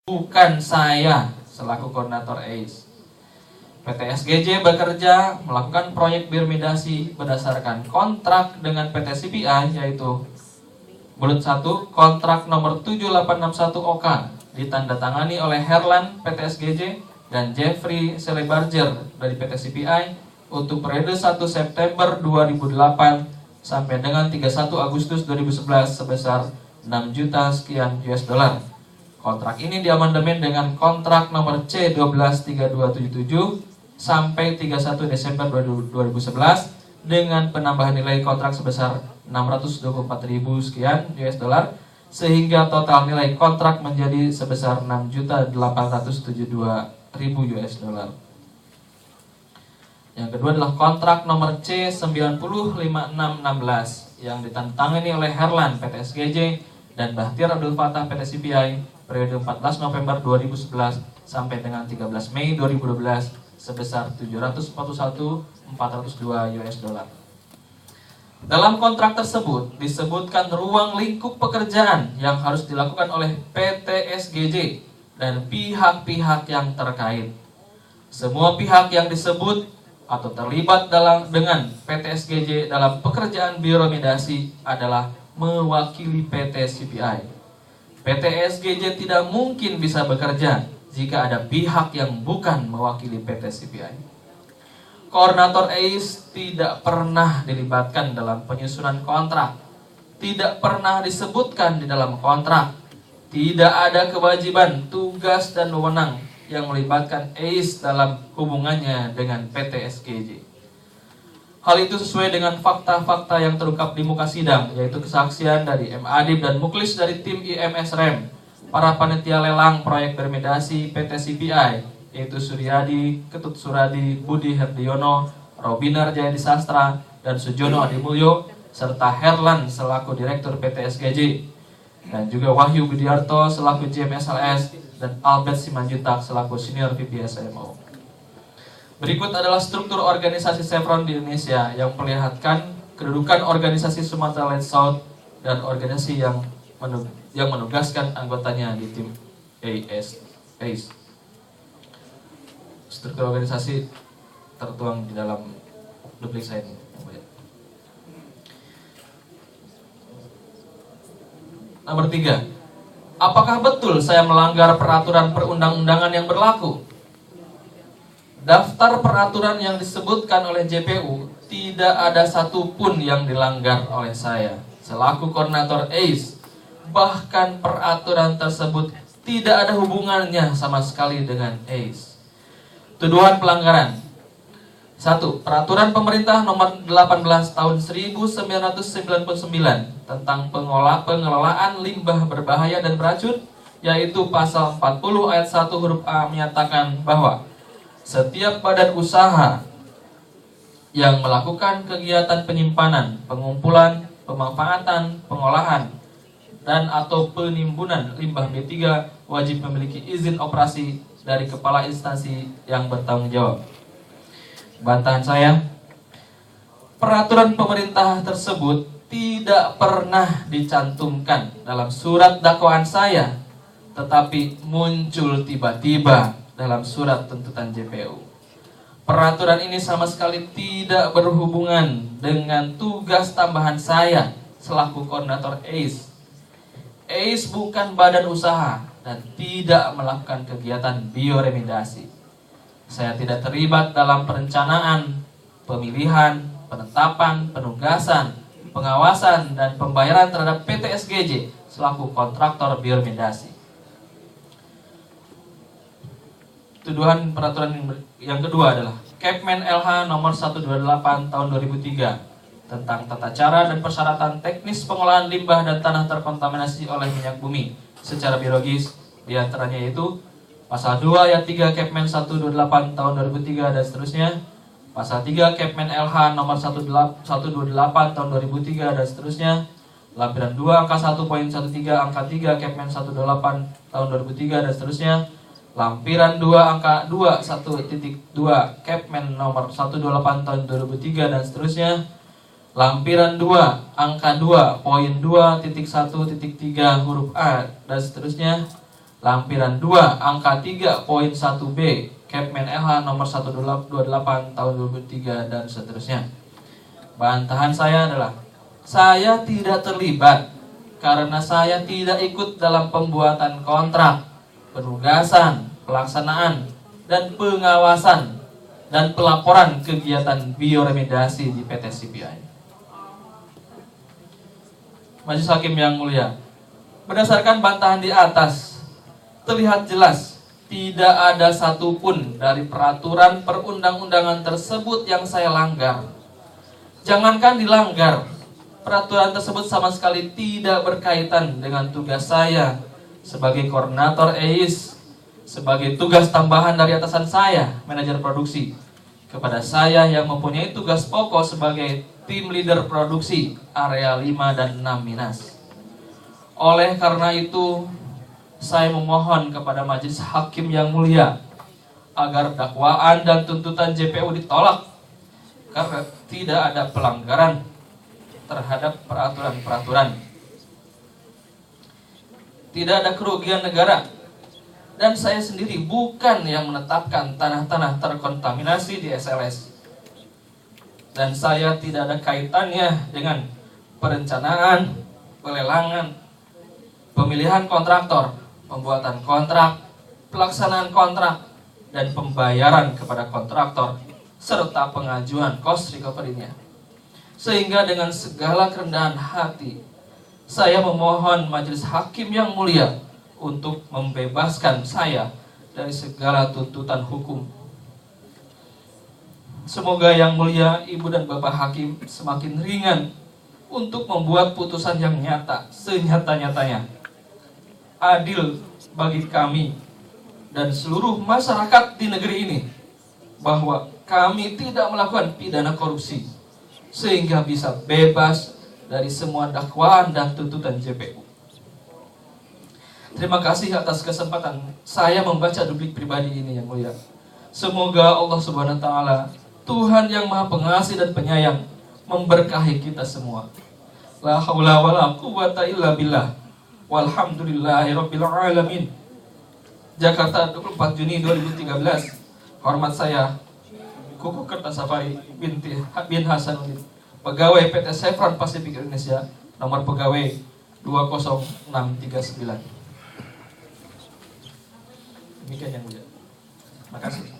bukan saya selaku koordinator ACE. PT SGJ bekerja melakukan proyek bioremediasi berdasarkan kontrak dengan PT CPI, yaitu bulut 1 kontrak nomor 7861 OK ditandatangani oleh Herlan PT SGJ dan Jeffrey Selebarger dari PT CPI untuk periode 1 September 2008 sampai dengan 31 Agustus 2011 sebesar 6 juta sekian US dollar. Kontrak ini diamandemen dengan kontrak nomor C123277 sampai 31 Desember 2011 dengan penambahan nilai kontrak sebesar 624.000 sekian US dollar, sehingga total nilai kontrak menjadi sebesar 6.872.000 US dollar. Yang kedua adalah kontrak nomor C905616 yang ditandatangani oleh Herlan PT SGJ dan Bahtiar Abdul Fattah PT CPI periode 14 November 2011 sampai dengan 13 Mei 2012 sebesar 741.402 US dollar. Dalam kontrak tersebut disebutkan ruang lingkup pekerjaan yang harus dilakukan oleh PT SGJ dan pihak-pihak yang terkait. Semua pihak yang disebut atau terlibat dengan PT SGJ dalam pekerjaan bioremediasi adalah mewakili PT CPI. PT SGJ tidak mungkin bisa bekerja jika ada pihak yang bukan mewakili PT CPI. Koordinator ACE tidak pernah dilibatkan dalam penyusunan kontrak, tidak pernah disebutkan di dalam kontrak, tidak ada kewajiban, tugas, dan wewenang yang melibatkan ACE dalam hubungannya dengan PT SGJ. Hal itu sesuai dengan fakta-fakta yang terungkap di muka sidang, yaitu kesaksian dari M. Adib dan Muklis dari tim IMS REM, para panitia lelang proyek bioremediasi PT CPI, yaitu Suryadi, Ketut Suradi, Budi Herdiono, Robinar Jayadi Sastra, dan Sujono Adimulyo, serta Herlan selaku Direktur PT SGJ, dan juga Wahyu Budiarto selaku JMSLS, dan Albert Simanjuntak selaku Senior VP SMO. Berikut adalah struktur organisasi Chevron di Indonesia yang memperlihatkan kedudukan organisasi Sumatera Land South dan organisasi yang menugaskan anggotanya di tim ACE. Struktur organisasi tertuang di dalam duplik saya ini. Nomor 3, apakah betul saya melanggar peraturan perundang-undangan yang berlaku? Daftar peraturan yang disebutkan oleh JPU tidak ada satupun yang dilanggar oleh saya selaku koordinator ACE. Bahkan peraturan tersebut tidak ada hubungannya sama sekali dengan ACE. Tuduhan pelanggaran: 1. Peraturan Pemerintah Nomor 18 Tahun 1999 tentang pengelolaan limbah berbahaya dan beracun, yaitu pasal 40 ayat 1 huruf A menyatakan bahwa setiap badan usaha yang melakukan kegiatan penyimpanan, pengumpulan, pemanfaatan, pengolahan, dan atau penimbunan limbah B3 wajib memiliki izin operasi dari kepala instansi yang bertanggung jawab. Bantahan saya, peraturan pemerintah tersebut tidak pernah dicantumkan dalam surat dakwaan saya, tetapi muncul tiba-tiba dalam surat tuntutan JPU. Peraturan ini sama sekali tidak berhubungan dengan tugas tambahan saya selaku koordinator ACE. ACE bukan badan usaha dan tidak melakukan kegiatan bioremediasi. Saya tidak terlibat dalam perencanaan, pemilihan, penetapan, penugasan, pengawasan, dan pembayaran terhadap PT SGJ selaku kontraktor bioremediasi. Tuduhan peraturan yang kedua adalah Kepmen LH nomor 128 tahun 2003 tentang tata cara dan persyaratan teknis pengolahan limbah dan tanah terkontaminasi oleh minyak bumi secara biologis, diantaranya yaitu Pasal 2 ayat 3 Kepmen 128 tahun 2003 dan seterusnya, Pasal 3 Kepmen LH nomor 128 tahun 2003 dan seterusnya, Lampiran 2 angka 1.13 angka 3 Kepmen 128 tahun 2003 dan seterusnya, Lampiran 2 angka 21.2 Kepmen nomor 128 tahun 2003 dan seterusnya, Lampiran 2 angka 2.2.1.3 huruf A dan seterusnya, lampiran 2 angka 3.1b Kepmen LH nomor 128 tahun 2003 dan seterusnya. Bantahan saya adalah saya tidak terlibat karena saya tidak ikut dalam pembuatan kontrak, penugasan, pelaksanaan, dan pengawasan dan pelaporan kegiatan bioremediasi di PT CPI. Majelis Hakim yang mulia, berdasarkan bantahan di atas, terlihat jelas tidak ada satupun dari peraturan perundang-undangan tersebut yang saya langgar. Jangankan dilanggar, peraturan tersebut sama sekali tidak berkaitan dengan tugas saya sebagai koordinator EIS, sebagai tugas tambahan dari atasan saya, manajer produksi, kepada saya yang mempunyai tugas pokok sebagai tim leader produksi area 5 dan 6 Minas. Oleh karena itu, saya memohon kepada Majelis Hakim yang mulia agar dakwaan dan tuntutan JPU ditolak karena tidak ada pelanggaran terhadap peraturan-peraturan. Tidak ada kerugian negara, dan saya sendiri bukan yang menetapkan tanah-tanah terkontaminasi di SLS. Dan saya tidak ada kaitannya dengan perencanaan, pelelangan, pemilihan kontraktor, pembuatan kontrak, pelaksanaan kontrak, dan pembayaran kepada kontraktor, serta pengajuan cost recovery-nya. Sehingga dengan segala kerendahan hati, saya memohon Majelis Hakim yang mulia untuk membebaskan saya dari segala tuntutan hukum. Semoga yang mulia Ibu dan Bapak Hakim semakin ringan untuk membuat putusan yang nyata, senyata-nyatanya, adil bagi kami dan seluruh masyarakat di negeri ini, bahwa kami tidak melakukan pidana korupsi, sehingga bisa bebas dari semua dakwaan dan tuntutan JPU. Terima kasih atas kesempatan saya membaca duplik pribadi ini yang mulia. Semoga Allah Subhanahu wa Ta'ala, Tuhan yang Maha Pengasih dan Penyayang, memberkahi kita semua. La haula wala quwwata illa billah. Walhamdulillahirabbil alamin. Jakarta, 24 Juni 2013. Hormat saya Kuku Kertasafari bin Hasanuddin, pegawai PT Chevron Pacific Indonesia, nomor pegawai 20639. Demikian yang mulia. Terima kasih.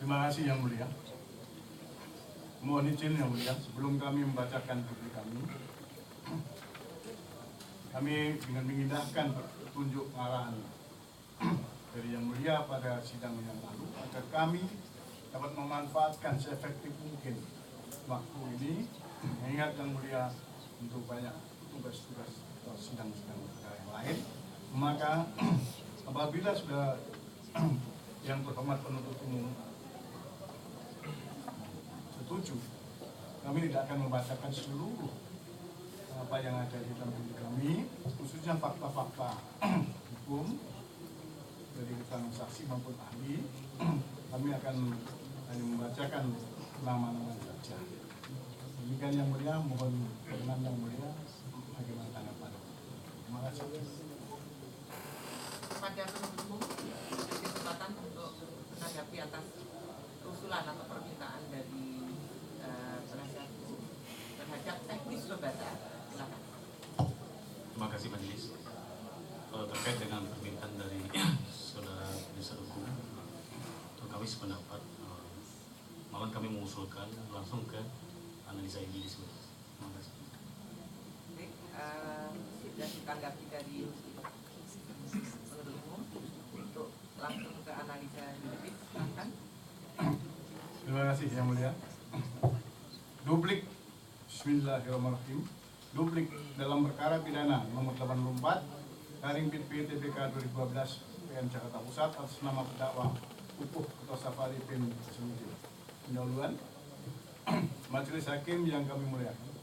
Terima kasih yang mulia. Mohon izin yang mulia, sebelum kami membacakan duplik kami dengan mengindahkan petunjuk arahan dari yang mulia pada sidang yang lalu, agar kami dapat memanfaatkan seefektif mungkin waktu ini, mengingat yang mulia untuk banyak tugas-tugas atau sidang-sidang yang lain. Maka apabila sudah yang terhormat penuntut umum setuju, kami tidak akan membacakan seluruh apa yang ada di dalam diri kami, khususnya fakta-fakta hukum dari keterangan saksi maupun ahli. Kami akan hanya membacakan nama-nama saja. Demikian yang mulia, mohon perkenan yang mulia, bagaimana tanggapan? Terima kasih. Pada penuntut umum, kesempatan untuk menanggapi atas usulan atau permintaan dari penasihat hukum terhadap teknis pembahasan. Silakan. Terima kasih majelis. Terkait dengan permintaan dari saudara penasihat hukum, kami sependapat, malah kami mengusulkan langsung ke analisa ini disebut. Terima kasih. Baik, dan ditanggapi dari penuntut umum untuk langsung ke analisa juridis. Silakan. Terima kasih Yang Mulia. Duplik, Bismillahirrahmanirrahim. Duplik dalam perkara pidana nomor 84 garing Pit PTPK 2012 PN Jakarta Pusat atas nama terdakwa Pupuh Ketua Safari bin Semudi. Pendahuluan, Majelis Hakim yang kami muliakan,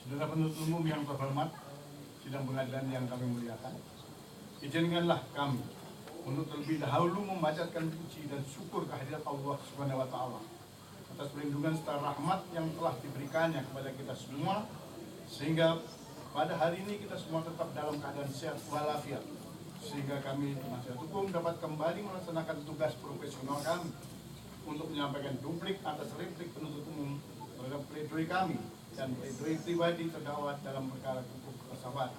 saudara penuntut umum yang terhormat, sidang pengadilan yang kami muliakan, izinkanlah kami untuk terlebih dahulu memanjatkan puji dan syukur kehadirat Allah Subhanahu wa Ta'ala atas perlindungan serta rahmat yang telah diberikannya kepada kita semua, sehingga pada hari ini kita semua tetap dalam keadaan sehat walafiat, sehingga kami penasihat hukum dapat kembali melaksanakan tugas profesional kami untuk menyampaikan duplik atas replik penuntut umum terhadap pledoi kami dan pledoi pribadi terdakwa dalam perkara Pupuh Ketua.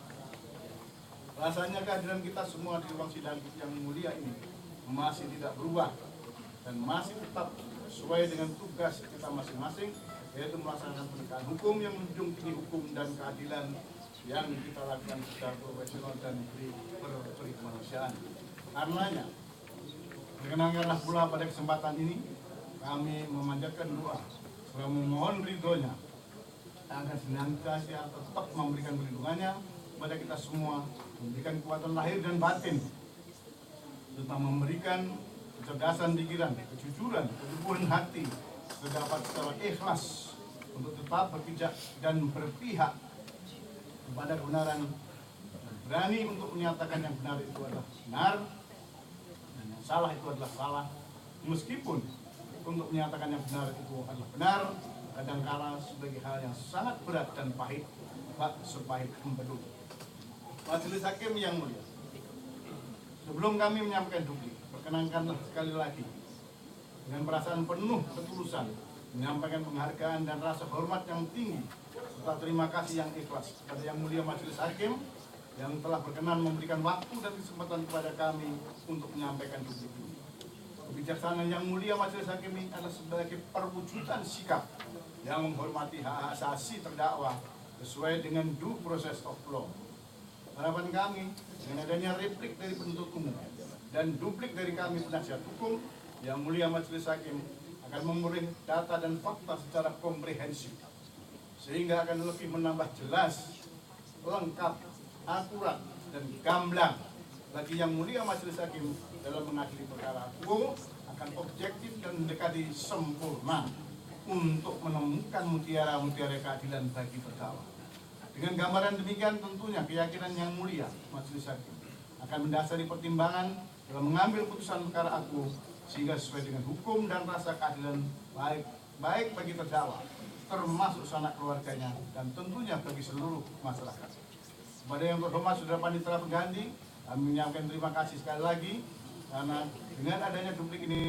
Rasanya kehadiran kita semua di ruang sidang yang mulia ini masih tidak berubah dan masih tetap sesuai dengan tugas kita masing-masing, yaitu melaksanakan penegakan hukum yang menjunjung tinggi hukum dan keadilan yang kita lakukan secara profesional dan berperi kemanusiaan. Karenanya, perkenankanlah pula pada kesempatan ini kami memanjatkan doa serta memohon ridhonya agar senantiasa tetap memberikan perlindungannya kepada kita semua, memberikan kekuatan lahir dan batin, serta memberikan kecerdasan pikiran, kejujuran, keteguhan hati, terdapat secara ikhlas untuk tetap berpijak dan berpihak kepada kebenaran, dan berani untuk menyatakan yang benar itu adalah benar dan yang salah itu adalah salah, meskipun untuk menyatakan yang benar itu adalah benar kadangkala sebagai hal yang sangat berat dan pahit, bak sepahit empedu. Majelis Hakim yang mulia, sebelum kami menyampaikan duplik, perkenankanlah sekali lagi dengan perasaan penuh ketulusan menyampaikan penghargaan dan rasa hormat yang tinggi serta terima kasih yang ikhlas kepada Yang Mulia Majelis Hakim yang telah berkenan memberikan waktu dan kesempatan kepada kami untuk menyampaikan duplik ini. Kebijaksanaan Yang Mulia Majelis Hakim ini adalah sebagai perwujudan sikap yang menghormati hak asasi terdakwa sesuai dengan due process of law. Harapan kami dengan adanya replik dari penuntut umum dan duplik dari kami penasihat hukum, Yang Mulia Majelis Hakim akan memperoleh data dan fakta secara komprehensif, sehingga akan lebih menambah jelas, lengkap, akurat, dan gamblang bagi Yang Mulia Majelis Hakim dalam mengadili perkara hukum, akan objektif dan mendekati sempurna untuk menemukan mutiara-mutiara keadilan bagi terdakwa. Dengan gambaran demikian, tentunya keyakinan Yang Mulia Majelis Hakim akan mendasari pertimbangan dalam mengambil putusan perkara aku, sehingga sesuai dengan hukum dan rasa keadilan baik bagi terdakwa, termasuk sanak keluarganya, dan tentunya bagi seluruh masyarakat. Kepada yang terhormat Saudara Panitera Pengganti, kami menyampaikan terima kasih sekali lagi, karena dengan adanya duplik ini